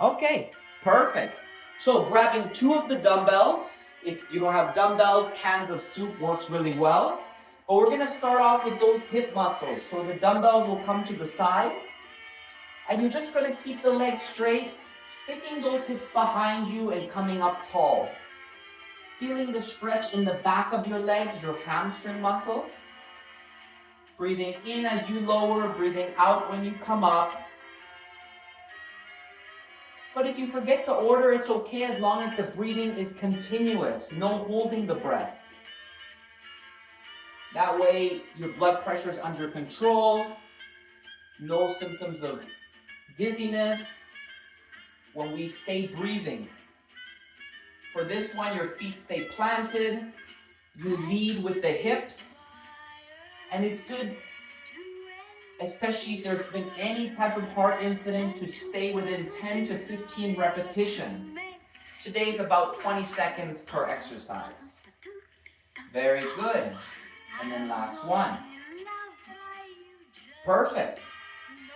Okay, perfect. So grabbing 2 of the dumbbells. If you don't have dumbbells, cans of soup works really well. But we're gonna start off with those hip muscles. So the dumbbells will come to the side. And you're just gonna keep the legs straight, sticking those hips behind you and coming up tall. Feeling the stretch in the back of your legs, your hamstring muscles. Breathing in as you lower, breathing out when you come up. But if you forget the order, it's okay as long as the breathing is continuous, no holding the breath. That way, your blood pressure is under control, no symptoms of dizziness when we stay breathing. For this one, your feet stay planted, you lead with the hips, and it's good, especially if there's been any type of heart incident, to stay within 10 to 15 repetitions. Today's about 20 seconds per exercise. Very good. And then last one. Perfect.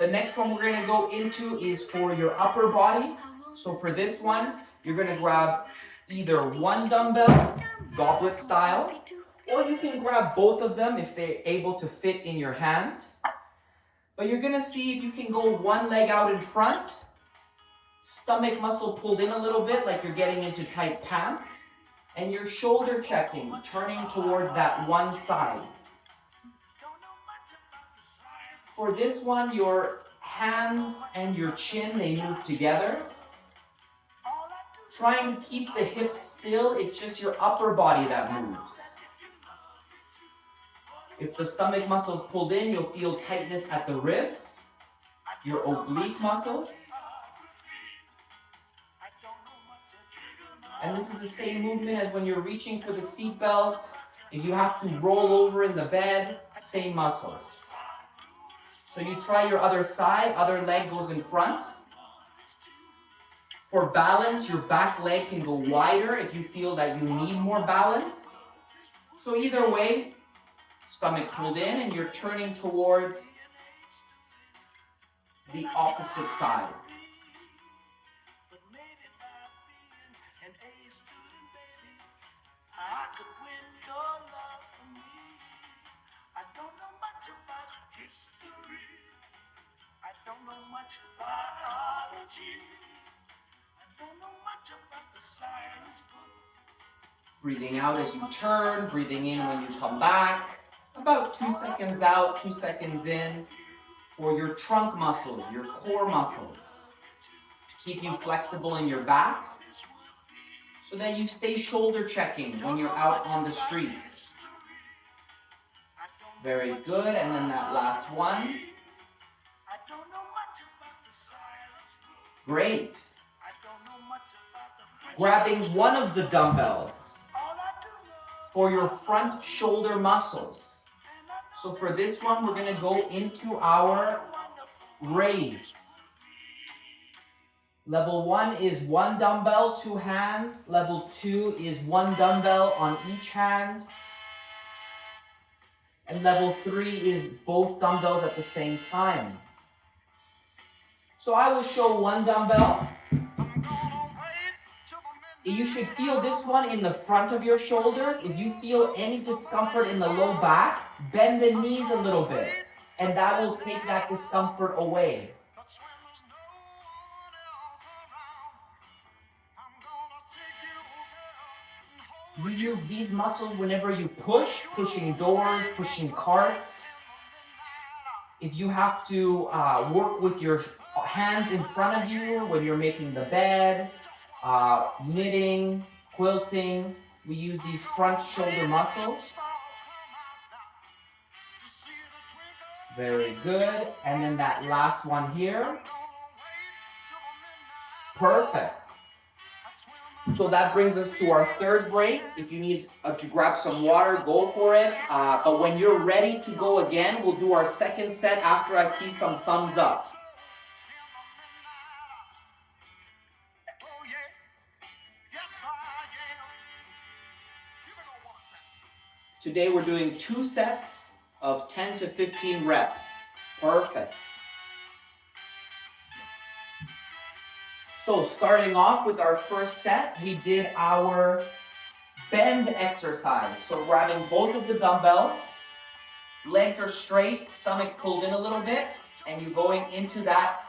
The next one we're going to go into is for your upper body. So for this one, you're going to grab either one dumbbell, goblet style, or you can grab both of them if they're able to fit in your hand. But you're gonna see if you can go one leg out in front, stomach muscle pulled in a little bit like you're getting into tight pants, and your shoulder checking, turning towards that one side. For this one, your hands and your chin, they move together. Trying to keep the hips still, it's just your upper body that moves. If the stomach muscles pulled in, you'll feel tightness at the ribs, your oblique muscles. And this is the same movement as when you're reaching for the seat belt. If you have to roll over in the bed, same muscles. So you try your other side, other leg goes in front. For balance, your back leg can go wider if you feel that you need more balance. So either way, stomach pulled in and you're turning towards the opposite side. Breathing out as you turn, breathing in when you come back. About 2 seconds out, 2 seconds in, for your trunk muscles, your core muscles, to keep you flexible in your back, so that you stay shoulder checking when you're out on the streets. Very good, and then that last one. Great. Grabbing one of the dumbbells for your front shoulder muscles. So for this one, we're going to go into our raise. Level 1 is 1 dumbbell, 2 hands. Level 2 is 1 dumbbell on each hand. And level 3 is both dumbbells at the same time. So I will show 1 dumbbell. You should feel this one in the front of your shoulders. If you feel any discomfort in the low back, bend the knees a little bit, and that will take that discomfort away. You use these muscles whenever you push, pushing doors, pushing carts. If you have to work with your hands in front of you when you're making the bed, knitting, quilting, we use these front shoulder muscles. Very good. And then that last one here. Perfect. So that brings us to our third break. If you need to grab some water, go for it. But when you're ready to go again, we'll do our second set after I see some thumbs up. Today we're doing 2 sets of 10 to 15 reps. Perfect. So starting off with our first set, we did our bend exercise. So grabbing both of the dumbbells, legs are straight, stomach pulled in a little bit, and you're going into that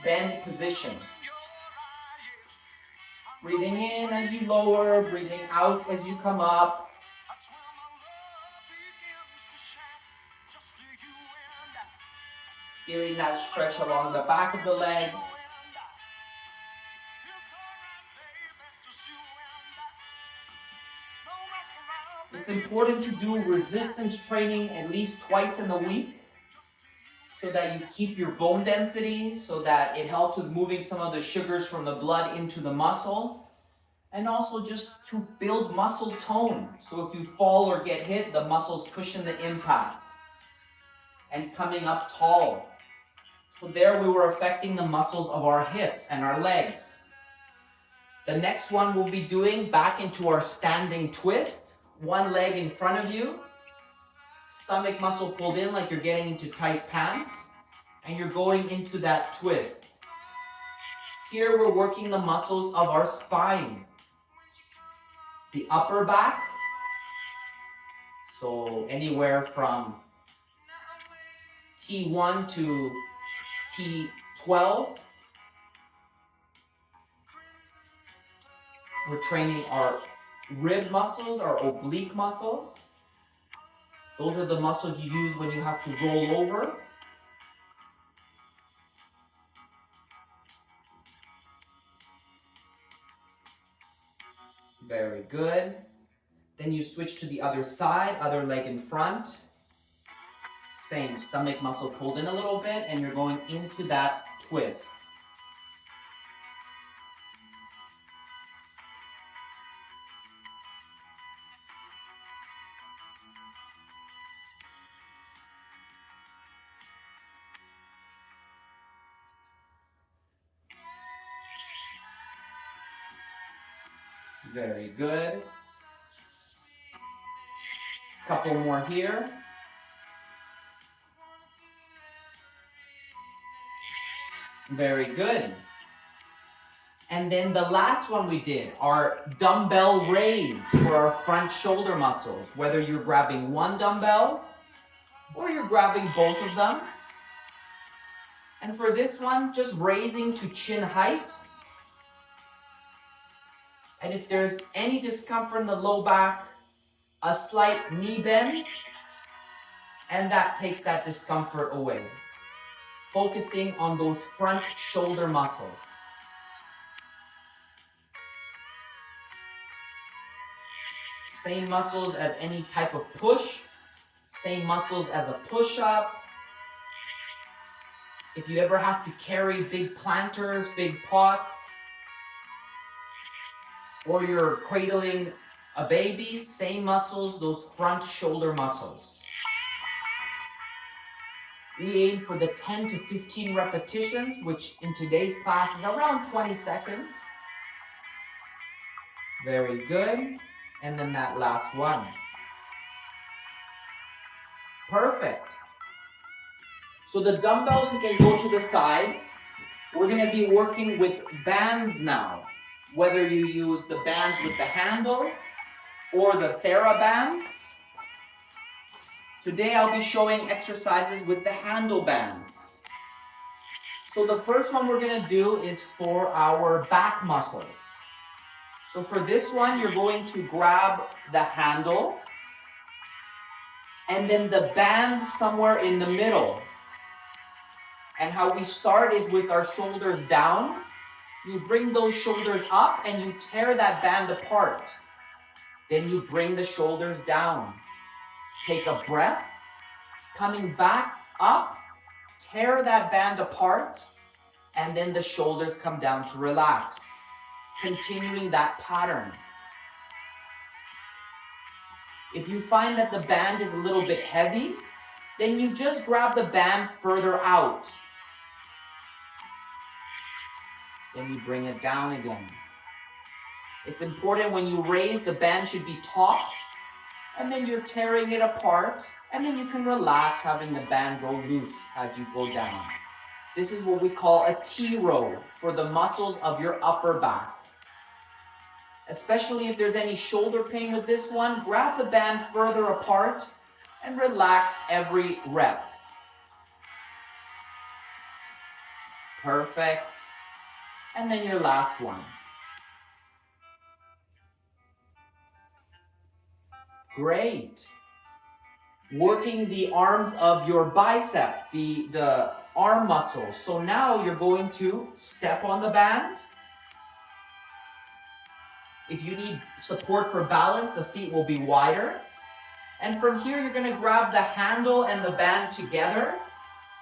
bend position. Breathing in as you lower, breathing out as you come up. Feeling that stretch along the back of the legs. It's important to do resistance training at least twice in the week so that you keep your bone density, so that it helps with moving some of the sugars from the blood into the muscle, and also just to build muscle tone. So if you fall or get hit, the muscles cushion the impact. And coming up tall. So there we were affecting the muscles of our hips and our legs. The next one we'll be doing back into our standing twist. One leg in front of you, stomach muscle pulled in like you're getting into tight pants, and you're going into that twist. Here we're working the muscles of our spine, the upper back, so anywhere from T1 to T12. We're training our rib muscles, our oblique muscles. Those are the muscles you use when you have to roll over. Very good. Then you switch to the other side, other leg in front. Same, stomach muscle pulled in a little bit, and you're going into that twist. Very good. Couple more here. Very good. And then the last one we did, our dumbbell raise for our front shoulder muscles. Whether you're grabbing one dumbbell or you're grabbing both of them. And for this one, just raising to chin height. And if there's any discomfort in the low back, a slight knee bend, and that takes that discomfort away. Focusing on those front shoulder muscles. Same muscles as any type of push, same muscles as a push-up. If you ever have to carry big planters, big pots, or you're cradling a baby, same muscles, those front shoulder muscles. We aim for the 10 to 15 repetitions, which in today's class is around 20 seconds. Very good. And then that last one. Perfect. So the dumbbells can go to the side. We're going to be working with bands now. Whether you use the bands with the handle or the TheraBands. Today I'll be showing exercises with the handle bands. So the first one we're going to do is for our back muscles. So for this one, you're going to grab the handle and then the band somewhere in the middle. And how we start is with our shoulders down. You bring those shoulders up and you tear that band apart. Then you bring the shoulders down. Take a breath. Coming back up, tear that band apart, and then the shoulders come down to relax. Continuing that pattern. If you find that the band is a little bit heavy, then you just grab the band further out. Then you bring it down again. It's important when you raise, the band should be taut, and then you're tearing it apart, and then you can relax, having the band go loose as you go down. This is what we call a T row for the muscles of your upper back. Especially if there's any shoulder pain with this one, grab the band further apart and relax every rep. Perfect. And then your last one. Great. Working the arms of your bicep, the arm muscles. So now you're going to step on the band. If you need support for balance, the feet will be wider. And from here, you're going to grab the handle and the band together,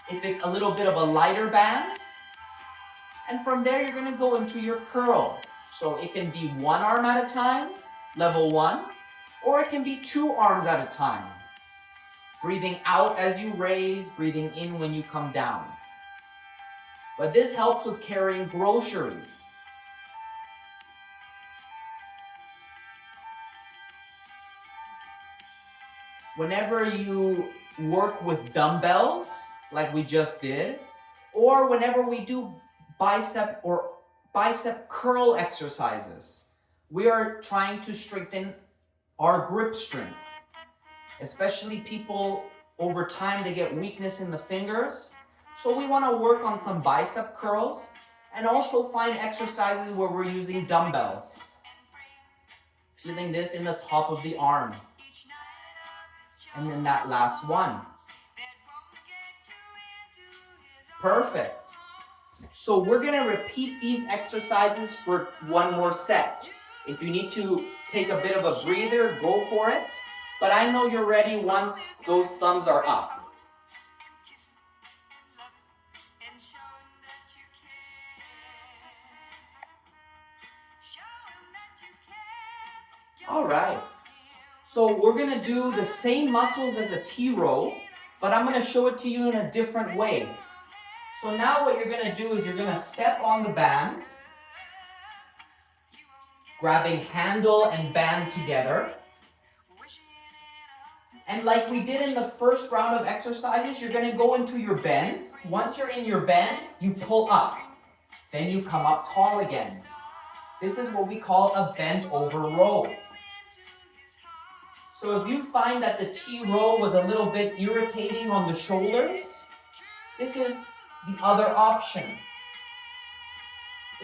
if it's a little bit of a lighter band. And from there, you're going to go into your curl. So it can be one arm at a time, level 1, or it can be 2 arms at a time. Breathing out as you raise, breathing in when you come down. But this helps with carrying groceries. Whenever you work with dumbbells, like we just did, or whenever we do bicep curl exercises, we are trying to strengthen our grip strength. Especially people, over time, they get weakness in the fingers. So we want to work on some bicep curls and also find exercises where we're using dumbbells. Feeling this in the top of the arm. And then that last one. Perfect. So we're going to repeat these exercises for one more set. If you need to take a bit of a breather, go for it. But I know you're ready once those thumbs are up. All right. So we're going to do the same muscles as a T row, but I'm going to show it to you in a different way. So now what you're going to do is you're going to step on the band, grabbing handle and band together. And like we did in the first round of exercises, you're going to go into your bend. Once you're in your bend, you pull up. Then you come up tall again. This is what we call a bent over row. So if you find that the T row was a little bit irritating on the shoulders, this is the other option.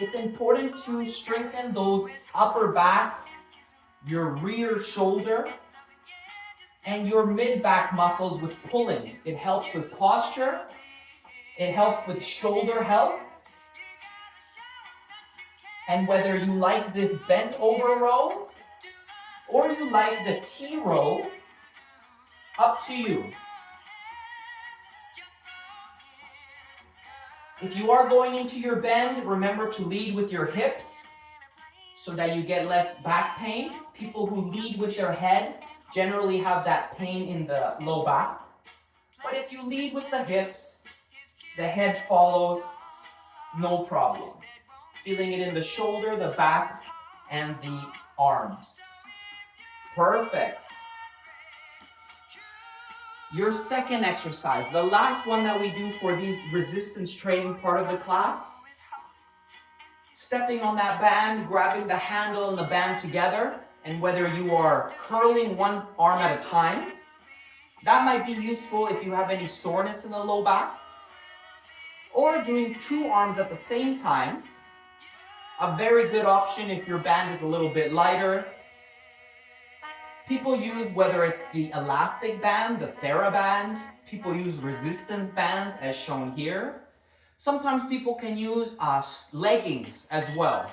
It's important to strengthen those upper back, your rear shoulder, and your mid-back muscles with pulling. It helps with posture. It helps with shoulder health. And whether you like this bent over row or you like the T row, up to you. If you are going into your bend, remember to lead with your hips so that you get less back pain. People who lead with their head generally have that pain in the low back. But if you lead with the hips, the head follows, no problem. Feeling it in the shoulder, the back, and the arms. Perfect. Your second exercise, the last one that we do for the resistance training part of the class. Stepping on that band, grabbing the handle and the band together, and whether you are curling one arm at a time, that might be useful if you have any soreness in the low back, or doing 2 arms at the same time. A very good option if your band is a little bit lighter. People use, whether it's the elastic band, the TheraBand, people use resistance bands as shown here. Sometimes people can use leggings as well.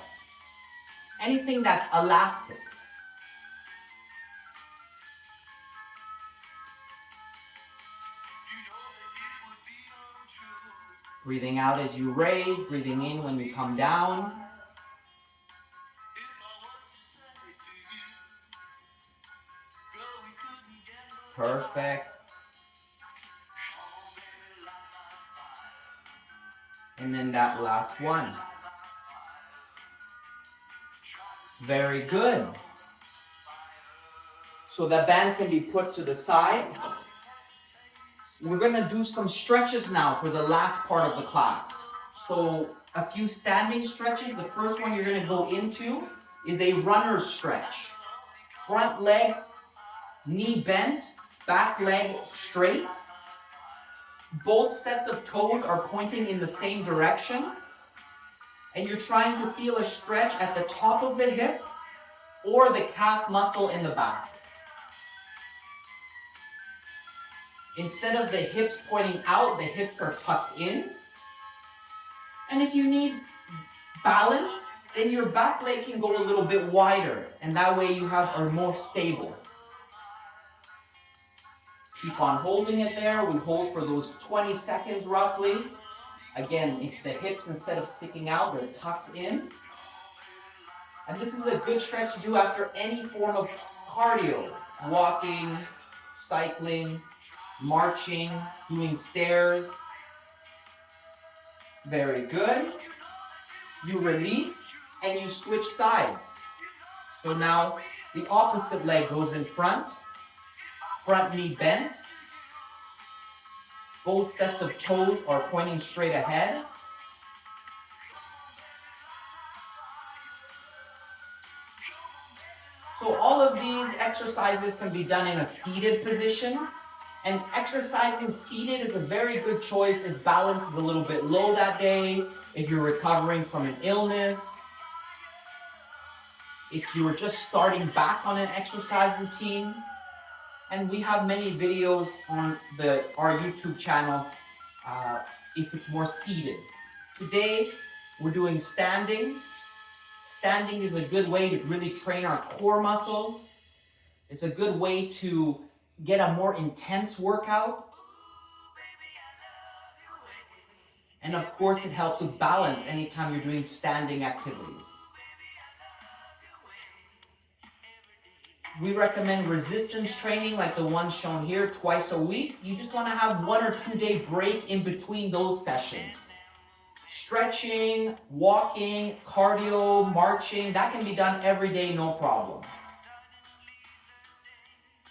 Anything that's elastic. Breathing out as you raise, breathing in when you come down. Perfect. And then that last one. Very good. So the band can be put to the side. We're gonna do some stretches now for the last part of the class. So a few standing stretches. The first one you're gonna go into is a runner's stretch. Front leg, knee bent, back leg straight. Both sets of toes are pointing in the same direction. And you're trying to feel a stretch at the top of the hip or the calf muscle in the back. Instead of the hips pointing out, the hips are tucked in. And if you need balance, then your back leg can go a little bit wider, and that way you are more stable. Keep on holding it there. We hold for those 20 seconds roughly. Again, if the hips, instead of sticking out, they're tucked in. And this is a good stretch to do after any form of cardio. Walking, cycling, marching, doing stairs. Very good. You release and you switch sides. So now the opposite leg goes in front. Front knee bent. Both sets of toes are pointing straight ahead. So all of these exercises can be done in a seated position. And exercising seated is a very good choice if balance is a little bit low that day, if you're recovering from an illness, if you were just starting back on an exercise routine. And we have many videos on our YouTube channel if it's more seated. Today, we're doing standing. Standing is a good way to really train our core muscles. It's a good way to get a more intense workout. And of course, it helps with balance anytime you're doing standing activities. We recommend resistance training like the ones shown here twice a week. You just want to have 1 or 2 day break in between those sessions. Stretching, walking, cardio, marching, that can be done every day, no problem.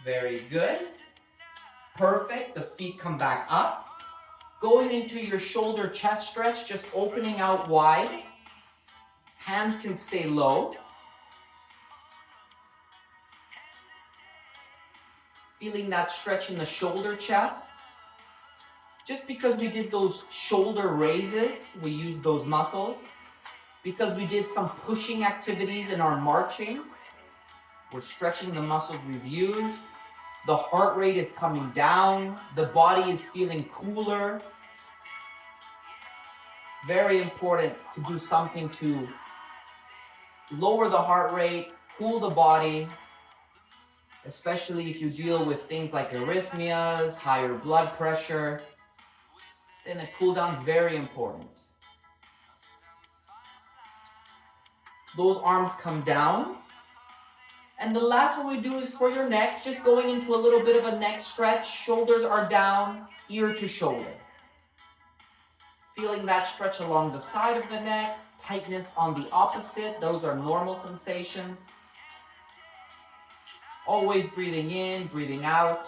Very good. Perfect. The feet come back up. Going into your shoulder chest stretch, just opening out wide. Hands can stay low. Feeling that stretch in the shoulder chest. Just because we did those shoulder raises, we used those muscles. Because we did some pushing activities in our marching, we're stretching the muscles we've used. The heart rate is coming down. The body is feeling cooler. Very important to do something to lower the heart rate, cool the body, especially if you deal with things like arrhythmias, higher blood pressure. Then a cool down is very important. Those arms come down. And the last one we do is for your neck, just going into a little bit of a neck stretch. Shoulders are down, ear to shoulder. Feeling that stretch along the side of the neck, tightness on the opposite. Those are normal sensations. Always breathing in, breathing out.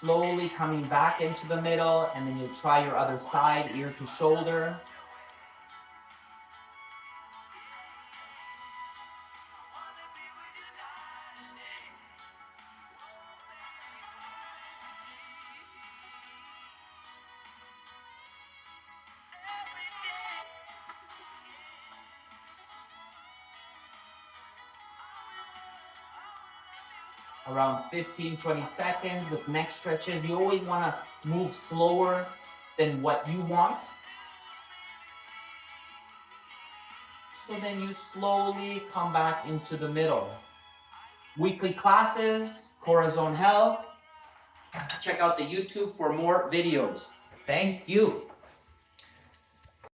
Slowly coming back into the middle, and then you'll try your other side, ear to shoulder. Around 15-20 seconds with neck stretches. You always want to move slower than what you want. So then you slowly come back into the middle. Weekly classes, Corazon Health. Check out the YouTube for more videos. Thank you.